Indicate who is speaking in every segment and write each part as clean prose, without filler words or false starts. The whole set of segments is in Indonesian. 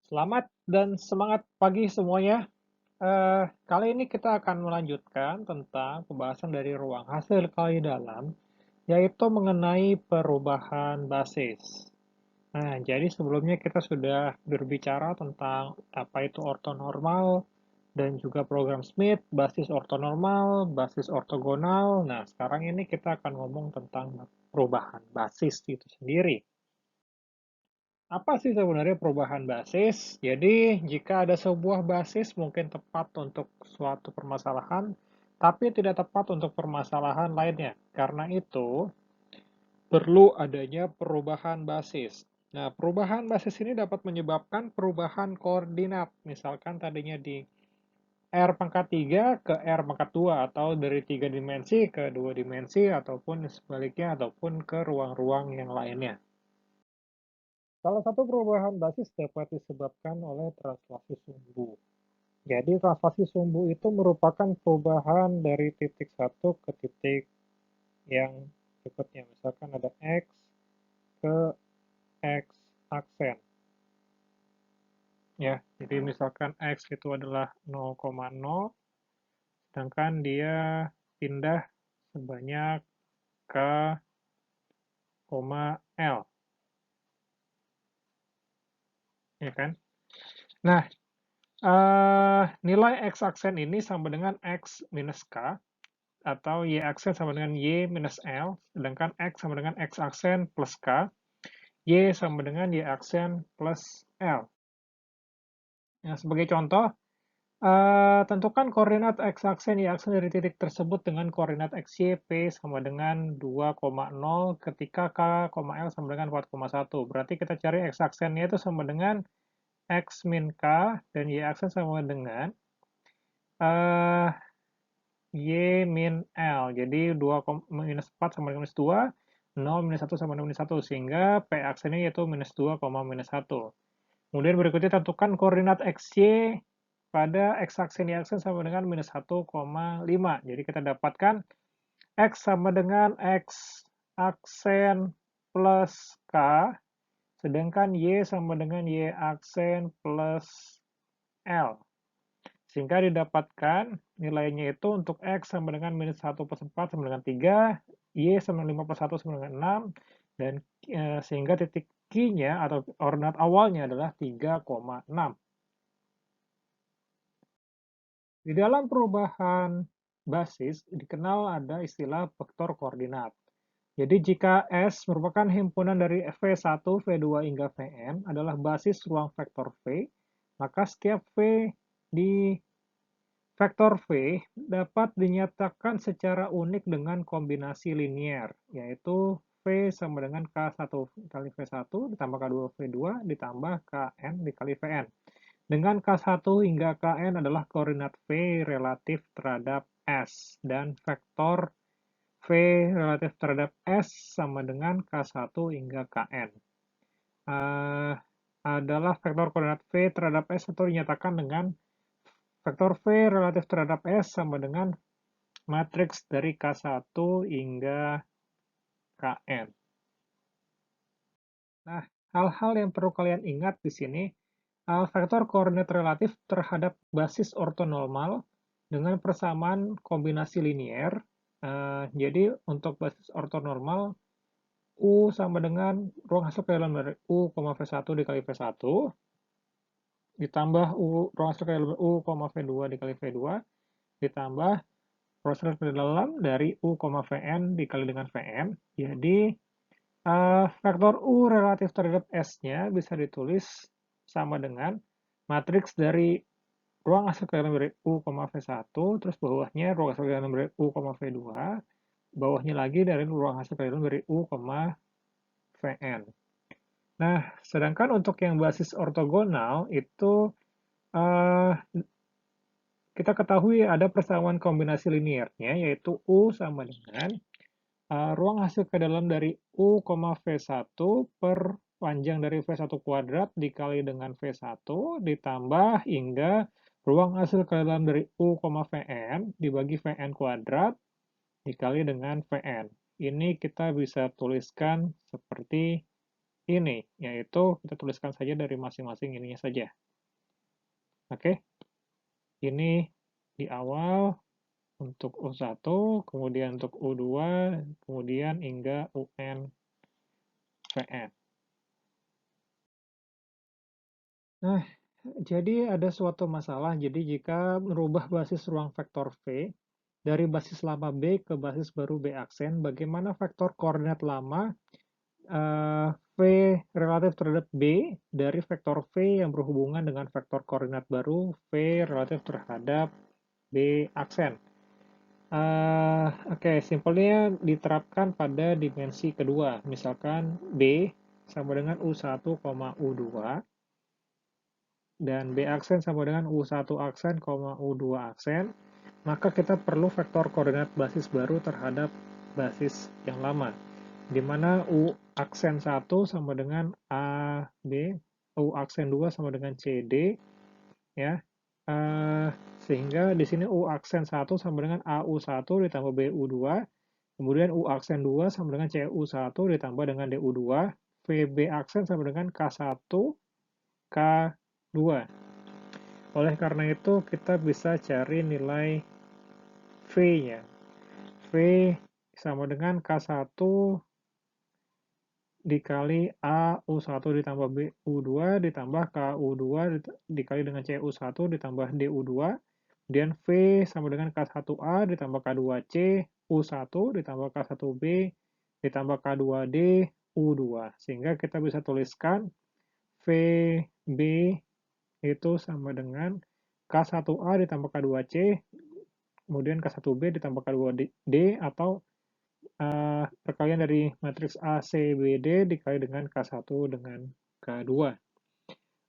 Speaker 1: Selamat dan semangat pagi semuanya. Kali ini kita akan melanjutkan tentang pembahasan dari ruang hasil kali dalam, yaitu mengenai perubahan basis. Nah, jadi sebelumnya kita sudah berbicara tentang apa itu ortonormal dan juga program Smith, basis ortonormal, basis ortogonal. Nah, sekarang ini kita akan ngomong tentang perubahan basis itu sendiri. Apa sih sebenarnya perubahan basis? Jadi, jika ada sebuah basis mungkin tepat untuk suatu permasalahan, tapi tidak tepat untuk permasalahan lainnya. Karena itu, perlu adanya perubahan basis. Nah, perubahan basis ini dapat menyebabkan perubahan koordinat. Misalkan tadinya di R pangkat 3 ke R pangkat 2, atau dari 3 dimensi ke 2 dimensi, ataupun sebaliknya, ataupun ke ruang-ruang yang lainnya. Salah satu perubahan basis dapat disebabkan oleh translasi sumbu. Jadi translasi sumbu itu merupakan perubahan dari titik satu ke titik yang berikutnya. Misalkan ada X ke X aksen. Ya, jadi misalkan X itu adalah 0,0, sedangkan dia pindah sebanyak K, L, ya kan? Nah, nilai X aksen ini sama dengan X minus K, atau Y aksen sama dengan Y minus L, sedangkan X sama dengan X aksen plus K, Y sama dengan Y aksen plus L. Nah, sebagai contoh, tentukan koordinat X aksen Y aksen dari titik tersebut dengan koordinat XY P sama dengan 2,0 ketika K, L sama dengan 4,1. Berarti kita cari X aksennya itu sama dengan X min K, dan Y aksen sama dengan uh, Y min L. Jadi 2 minus 4 sama dengan minus 2, 0 minus 1 sama dengan minus 1, sehingga P aksennya yaitu minus 2, minus 1. Kemudian berikutnya tentukan koordinat XY pada X aksen Y aksen sama dengan minus 1,5. Jadi kita dapatkan X sama dengan X aksen plus K, sedangkan Y sama dengan Y aksen plus L. Sehingga didapatkan nilainya itu untuk X sama dengan minus 1 plus 4 sama dengan 3, Y sama dengan 5 plus 1 sama dengan 6, dan sehingga titik Q-nya atau koordinat awalnya adalah 3,6. Di dalam perubahan basis dikenal ada istilah vektor koordinat. Jadi jika S merupakan himpunan dari V1, V2 hingga Vn adalah basis ruang vektor V, maka setiap V di vektor V dapat dinyatakan secara unik dengan kombinasi linier, yaitu V sama dengan K1 kali V1 ditambah K2 V2 ditambah Kn dikali Vn. Dengan K1 hingga Kn adalah koordinat V relatif terhadap S, dan vektor V relatif terhadap S sama dengan K1 hingga Kn. Adalah vektor koordinat V terhadap S, atau dinyatakan dengan vektor V relatif terhadap S sama dengan matriks dari K1 hingga Kn. Nah, hal-hal yang perlu kalian ingat di sini, vektor koordinat relatif terhadap basis ortonormal dengan persamaan kombinasi linier. Jadi untuk basis ortonormal, U sama dengan ruang hasil kali dalam dari U, V1 dikali V1, ditambah ruang hasil kali dalam U, V2 dikali V2, ditambah ruang hasil kali dalam dari U, Vn dikali dengan Vn. Jadi, vektor U relatif terhadap S-nya bisa ditulis sama dengan matriks dari ruang hasil kali dalam dari U, V1, terus bawahnya ruang hasil kali dalam dari U, V2, bawahnya lagi dari ruang hasil kali dalam dari U, Vn. Nah, sedangkan untuk yang basis ortogonal itu kita ketahui ada persamaan kombinasi liniernya, yaitu U sama dengan ruang hasil ke dalam dari U, V1 per panjang dari V1 kuadrat dikali dengan V1 ditambah hingga ruang hasil ke dalam dari U, Vn dibagi Vn kuadrat dikali dengan Vn. Ini kita bisa tuliskan seperti ini, yaitu kita tuliskan saja dari masing-masing ininya saja. Oke, ini di awal untuk U1, kemudian untuk U2, kemudian hingga UN, VN. Nah, jadi ada suatu masalah. Jadi jika merubah basis ruang vektor V dari basis lama B ke basis baru B aksen, bagaimana vektor koordinat lama V relatif terhadap B dari vektor V yang berhubungan dengan vektor koordinat baru V relatif terhadap B aksen. Oke, simpelnya diterapkan pada dimensi kedua. Misalkan B sama dengan U1, U2, dan B aksen sama dengan U1 aksen, U2 aksen, maka kita perlu vektor koordinat basis baru terhadap basis yang lama, di mana U aksen 1 sama dengan AB, U aksen 2 sama dengan CD, ya. Sehingga di sini U aksen 1 sama dengan AU1 ditambah BU2, kemudian U aksen 2 sama dengan CU1 ditambah dengan DU2, VB aksen sama dengan K1, K2. Oleh karena itu, kita bisa cari nilai V-nya. V sama dengan K1 dikali A U1 ditambah B U2 ditambah KU2 dikali dengan CU1 ditambah DU2, kemudian V sama dengan K1A ditambah K2C U1 ditambah K1B ditambah K2D U2. Sehingga kita bisa tuliskan VB itu sama dengan K1A ditambah K2C, kemudian K1B ditambah K2D, atau perkalian dari matriks ACBD dikali dengan K1 dengan K2.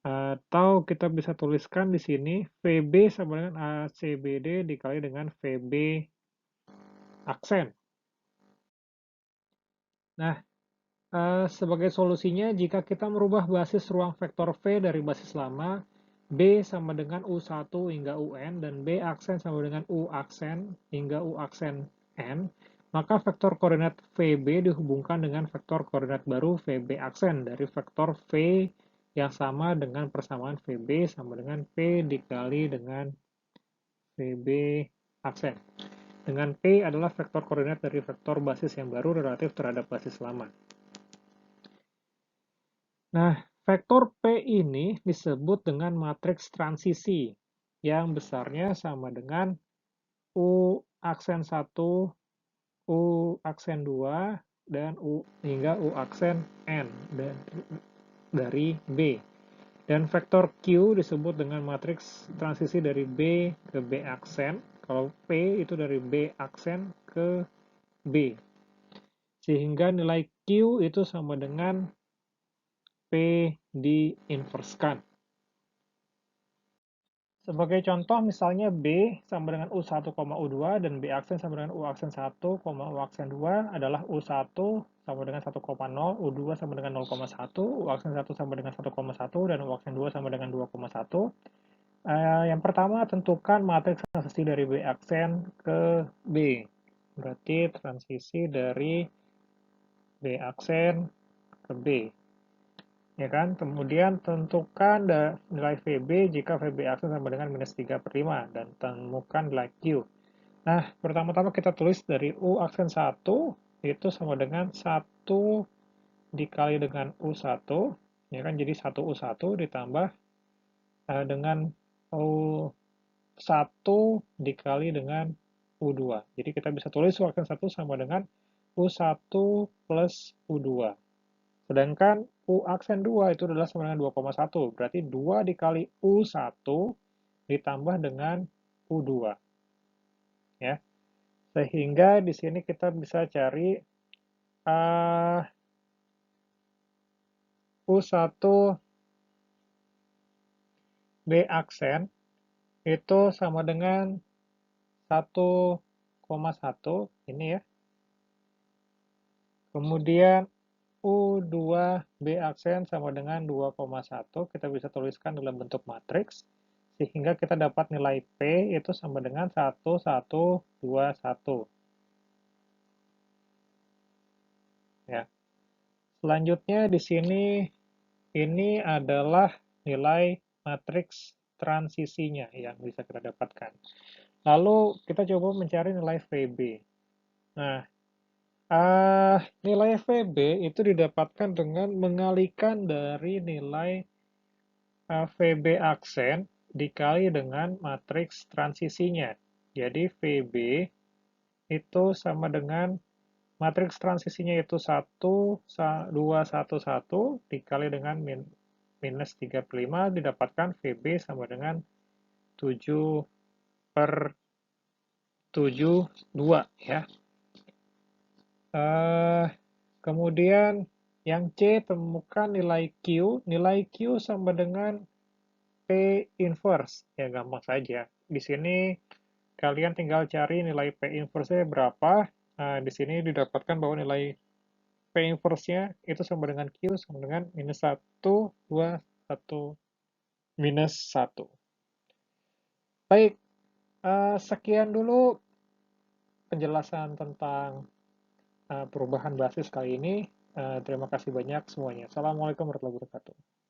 Speaker 1: Atau kita bisa tuliskan di sini VB sama dengan ACBD dikali dengan VB aksen. Nah, sebagai solusinya, jika kita merubah basis ruang vektor V dari basis lama, B sama dengan U1 hingga UN, dan B aksen sama dengan U aksen hingga U aksen N, maka vektor koordinat VB dihubungkan dengan vektor koordinat baru VB aksen dari vektor V yang sama dengan persamaan VB sama dengan P dikali dengan VB aksen. Dengan P adalah vektor koordinat dari vektor basis yang baru relatif terhadap basis lama. Nah, vektor P ini disebut dengan matriks transisi yang besarnya sama dengan U aksen 1, U aksen 2, dan U hingga U aksen N dari B. Dan vektor Q disebut dengan matriks transisi dari B ke B aksen. Kalau P itu dari B aksen ke B. Sehingga nilai Q itu sama dengan P diinverskan. Sebagai contoh, misalnya B sama dengan U1, U2, dan B aksen sama dengan U aksen 1, U aksen 2 adalah U1 sama dengan 1,0, U2 sama dengan 0,1, U aksen 1 sama dengan 1,1, dan U aksen 2 sama dengan 2,1. Yang pertama, tentukan matriks transisi dari B aksen ke B. Berarti transisi dari B aksen ke B. Ya kan? Kemudian tentukan nilai VB jika VB aksen sama dengan minus 3/5 dan temukan nilai Q. Nah, pertama-tama kita tulis dari U aksen 1 itu sama dengan 1 dikali dengan U1, ya kan? Jadi 1 U1 ditambah dengan U1 dikali dengan U2. Jadi kita bisa tulis U aksen 1 sama dengan U1 plus U2. Sedangkan U aksen 2 itu adalah sama dengan 2,1. Berarti 2 dikali U1 ditambah dengan U2. Ya. Sehingga di sini kita bisa cari U1 B aksen itu sama dengan 1,1 ini ya. Kemudian U2 B aksen sama dengan 2,1. Kita bisa tuliskan dalam bentuk matriks. Sehingga kita dapat nilai P itu sama dengan 1, 1, 2, 1. Ya. Selanjutnya di sini ini adalah nilai matriks transisinya yang bisa kita dapatkan. Lalu kita coba mencari nilai VB. Nah, nilai VB itu didapatkan dengan mengalihkan dari nilai VB aksen dikali dengan matriks transisinya. Jadi VB itu sama dengan matriks transisinya itu 2, 1, 1 dikali dengan minus 35 didapatkan VB sama dengan 7 per 7, 2 ya. Kemudian yang C, temukan nilai Q. Nilai Q sama dengan P inverse. Ya, gampang saja. Di sini kalian tinggal cari nilai P inverse-nya berapa. Nah, di sini didapatkan bahwa nilai P inverse-nya itu sama dengan Q sama dengan minus 1, 2, 1, minus 1. Baik, sekian dulu penjelasan tentang perubahan basis kali ini. Terima kasih banyak semuanya. Assalamualaikum warahmatullahi wabarakatuh.